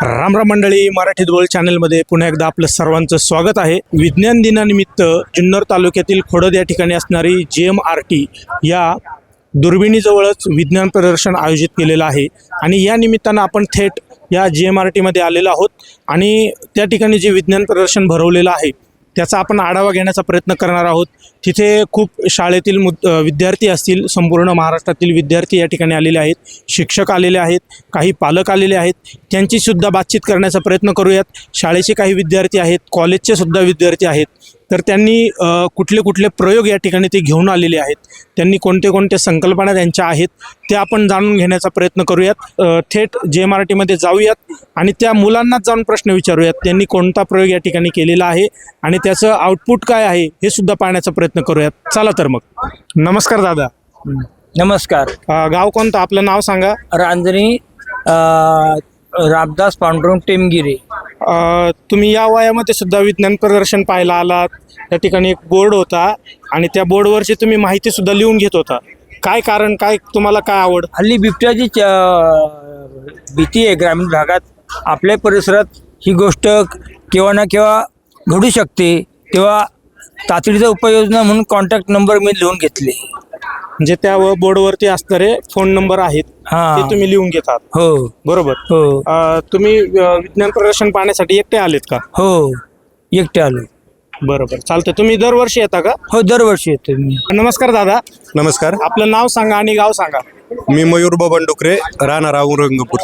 राम राम मंडळी, मराठी धुळ चॅनलमध्ये पुन्हा एकदा आपलं सर्वांचं स्वागत आहे। विज्ञान दिनानिमित्त जुन्नर तालुक्यातील खोडद या ठिकाणी असणारी JMRT या दुर्बिणीजवळच विज्ञान प्रदर्शन आयोजित केलेलं आहे आणि या निमित्तानं आपण थेट या JMRT मध्ये आलेलो आहोत आणि त्या ठिकाणी जे विज्ञान प्रदर्शन भरवलेलं आहे त्याचा आपण आढावा घेण्याचा प्रयत्न करणार आहोत। तिथे खूप शाळेतील विद्यार्थी असतील, संपूर्ण महाराष्ट्रातील विद्यार्थी या ठिकाणी आलेले आहेत, शिक्षक आलेले आहेत, काही पालक आलेले आहेत, त्यांची सुद्धा बातचीत करण्याचा प्रयत्न करूयात। शाळेचे काही विद्यार्थी आहेत, कॉलेजचे सुद्धा विद्यार्थी आहेत, तर त्यांनी कुठले कुठले प्रयोग या ठिकाणी ते घेऊन आलेले आहेत, त्यांनी कोणते कोणते संकल्पना त्यांच्या आहेत ते आपण जाणून घेण्याचा प्रयत्न करूयात। थेट JMRT मध्ये जाऊयात आणि त्या मुलांनाच जाऊन प्रश्न विचारूयात, त्यांनी कोणता प्रयोग या ठिकाणी केलेला आहे आणि त्याचं आउटपुट काय आहे हे सुद्धा पाहण्याचा प्रयत्न करूयात। चला तर मग। नमस्कार दादा। नमस्कार। गाव कोणतं, आपलं नाव सांगा। रांजणी रामदास पांडुरंग टेमगिरे। तुम्ही या वयामध्ये सुद्धा विज्ञान प्रदर्शन पाहायला आलात। त्या ठिकाणी एक बोर्ड होता आणि त्या बोर्डवरची तुम्ही माहिती सुद्धा लिहून घेत होता, काय कारण, काय तुम्हाला काय आवड? हल्ली बिबट्याची भीती आहे ग्रामीण भागात, आपल्या परिसरात ही गोष्ट केव्हा ना केव्हा घडू शकते, तेव्हा तातडीचा उपाययोजना म्हणून कॉन्टॅक्ट नंबर मी लिहून घेतले। म्हणजे त्या बोर्डवरती असणारे फोन नंबर आहेत ते तुम्ही लिहून घेतात? हो बरोबर। हो। तुम्ही विज्ञान प्रदर्शन पाहण्यासाठी एकटे आलेत का? हो, एकटे आलो। बरोबर, चालतं। तुम्ही दरवर्षी येता का? हो, दरवर्षी येतो मी। नमस्कार दादा। नमस्कार, आपलं नाव सांगा आणि गाव सांगा। मी मयूर बबन डुकरे, राहणार औरंगापूर।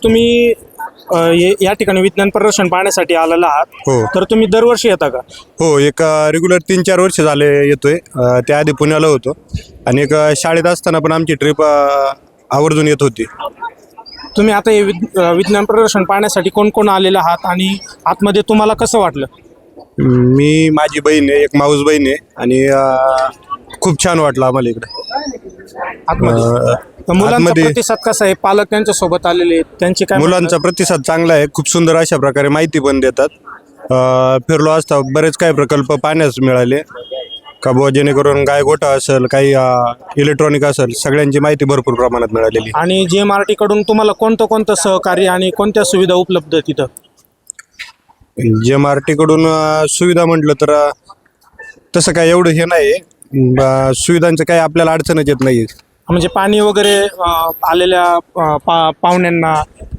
तुम्ही या ठिकाणी विज्ञान प्रदर्शन पाहण्यासाठी आलेला आहात? हो। तर तुम्ही दरवर्षी येता का? हो, एक रेग्युलर 3-4 वर्ष झाले येतोय। त्याआधी पुण्याला होतो आणि एक शाळेत असताना पण आमची ट्रिप आवर्जून येत होती। तुम्ही आता हे विज्ञान प्रदर्शन पाहण्यासाठी कोण कोण आलेला आहात आणि आतमध्ये तुम्हाला कसं वाटलं? मी, माझी बहीण आहे, एक माऊस बहीण आहे आणि खूप छान वाटलं आम्हाला इकडे मुलांचा प्रतिसाद कसा आहे? पालक त्यांच्या सोबत आलेले, त्यांची काय? मुलांचा प्रतिसाद चांगला आहे, खूप सुंदर अशा प्रकारे माहिती पण देतात। फिरलो असता बरेच काही प्रकल्प पाहण्यास मिळाले का बुवा, जेणेकरून गाय गोठा असेल, काही इलेक्ट्रॉनिक असेल, सगळ्यांची माहिती भरपूर प्रमाणात मिळालेली। आणि JMRT कडून तुम्हाला कोणतं कोणतं सहकार्य आणि कोणत्या सुविधा उपलब्ध तिथं? JMRT कडून सुविधा म्हटलं तर तसं काय एवढं हे नाही, सुविधांचं काही आपल्याला अडचणच येत नाही। म्हणजे पाणी वगैरे आलेल्या पाहुण्यांना?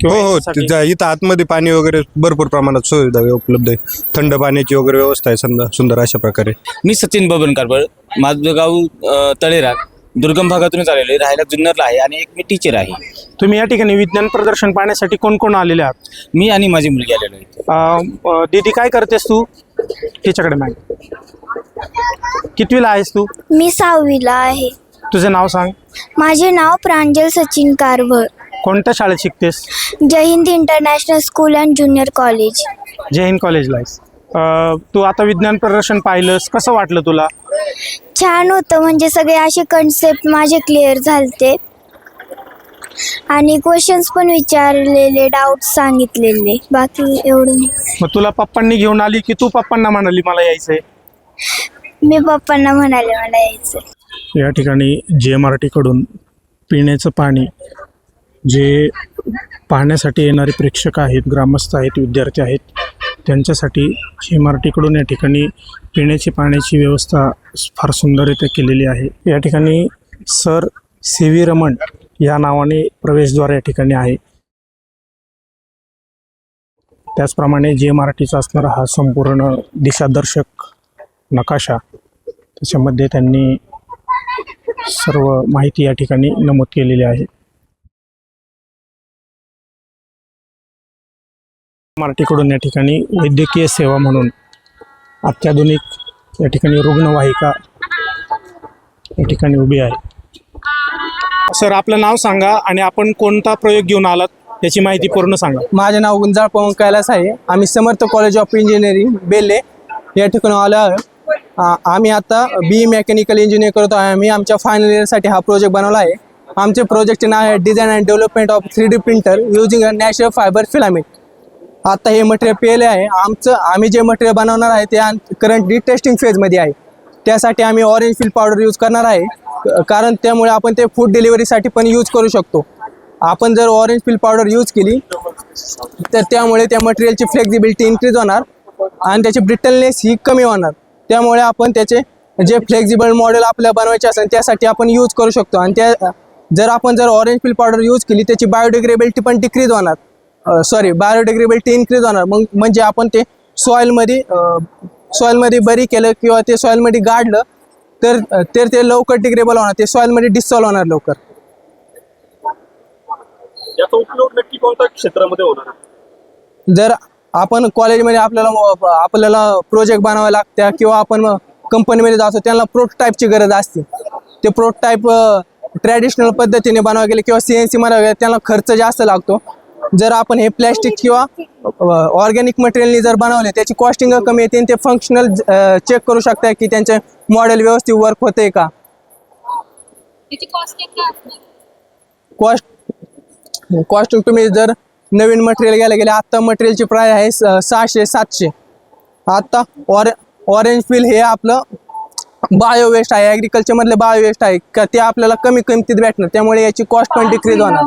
हो, इथं आतमध्ये पाणी वगैरे भरपूर प्रमाणात सुविधा उपलब्ध आहे, थंड पाण्याची वगैरे व्यवस्था आहे सुंदर अशा प्रकारे। मी सचिन बबन कारबळ, माझं गाव तळेराग, दुर्गम भागातूनच आलेलो आहे, राहायला जुन्नरला आहे आणि एक मी टीचर आहे। तुम्ही या ठिकाणी विज्ञान प्रदर्शन पाहण्यासाठी कोण कोण आलेले आहात? मी आणि माझी मुलगी आलेलो आहे। दीदी, काय करतेस तू? तिच्याकडे माहिती। कितवीला आहेस तू? मी 6वीला आहे। तुझं नाव सांग। माझे नाव प्रांजल सचिन कारभर। कोणत्या शाळेत शिकतेस? Jai Hind international school and junior college. Jai Hind कॉलेजला आहेस। तू आता विज्ञान प्रदर्शन पाहिलंस, कसं वाटलं तुला? छान होतं, म्हणजे सगळे असे कन्सेप्ट माझे क्लिअर झालते आणि क्वेश्चन्स पण विचारलेले, डाऊट्स सांगितलेले, बाकी एवढं। मग तुला पप्पांनी घेऊन आली की तू पप्पांना म्हणाली मला यायचंय? मी पप्पांना म्हणाले मला यायचं। या ठिकाणी JMRT कडून पिण्याचं पाणी, जे पाहण्यासाठी येणारे प्रेक्षक आहेत, ग्रामस्थ आहेत, विद्यार्थी आहेत, त्यांच्यासाठी JMRT कडून या ठिकाणी पिण्याची पाण्याची व्यवस्था फार सुंदररित्या केलेली आहे। या ठिकाणी सर CV रमण या नावाने प्रवेशद्वार या ठिकाणी आहे। त्याचप्रमाणे JMRTचा असणारा हा संपूर्ण दिशादर्शक नकाशा, त्याच्यामध्ये त्यांनी सर्व माहिती या ठिकाणी नमूद केलेली आहे। JMRT कडून या ठिकाणी वैद्यकीय सेवा म्हणून अत्याधुनिक या ठिकाणी रुग्णवाहिका या ठिकाणी उभी आहे। सर, आपलं नाव सांगा आणि आपण कोणता प्रयोग घेऊन आलात याची माहिती पूर्ण सांगा। माझे नाव गुंजाळ पवन कैलास आहे। आम्ही समर्थ कॉलेज ऑफ इंजिनिअरिंग बेल्ले या ठिकाणी आलो आहोत। आम्ही आता BE मेकॅनिकल इंजिनिअर करतो आहे। आम्ही आमच्या फायनल इयरसाठी हा प्रोजेक्ट बनवला आहे। आमचे प्रोजेक्टचे नाव आहे design and development of 3D printer using a natural fibre filament. आता हे मटेरियल PLA आहे। आम्ही जे मटेरियल बनवणार आहे ते करंटली टेस्टिंग फेजमध्ये आहे। त्यासाठी आम्ही ऑरेंज फील्ड पावडर यूज करणार आहे, कारण त्यामुळे आपण ते फूड डिलिव्हरीसाठी पण यूज करू शकतो। आपण जर ऑरेंज पील पावडर यूज केली तर त्यामुळे त्या मटेरियलची फ्लेक्झिबिलिटी इन्क्रीज होणार आणि त्याची ब्रिटलनेस ही कमी होणार. त्यामुळे आपण त्याचे जे फ्लेक्झिबल मॉडेल आपल्याला बनवायचे असेल त्यासाठी आपण यूज करू शकतो. आणि त्या जर ऑरेंज पील पावडर यूज केली त्याची बायोडिग्रेडेबिलिटी पण डिक्रीज होणार, बायोडिग्रेडेबिलिटी इन्क्रीज होणार. म्हणजे आपण ते सॉईलमध्ये बरी केलं किंवा ते सॉईलमध्ये गाडलं तर ते लवकर डिग्रेबल होणार, ते सॉईलमध्ये डिसॉल्व होणार लवकर. याचा उपयोग नक्की कोणत्या क्षेत्रामध्ये होणार? जर आपण कॉलेजमध्ये आपल्याला प्रोजेक्ट बनावे लागत्या किंवा आपण कंपनीमध्ये जातो त्यांना प्रोटोटाईपची गरज असते. ते प्रोटोटाईप ट्रॅडिशनल पद्धतीने बनवावे गेले किंवा CNC बनवावे गेले त्यांना खर्च जास्त लागतो. जर आपण हे प्लॅस्टिक किंवा ऑर्गॅनिक मटेरियलनी जर बनवले त्याची कॉस्टिंग कमी येते आणि ते फंक्शनल चेक करू शकता की त्यांचे मॉडेल व्यवस्थित वर्क होते का. कॉस्टिंग तुम्ही जर नवीन मटेरियल गेले आत्ता मटेरियलची प्राइस आहे 600-700. आत्ता ऑरेंज पील हे आपलं बायो वेस्ट आहे, ॲग्रिकल्चरमधले बायो वेस्ट आहे का ते आपल्याला कमी किमतीत भेटणार, त्यामुळे याची कॉस्ट पण डिक्रीज होणार.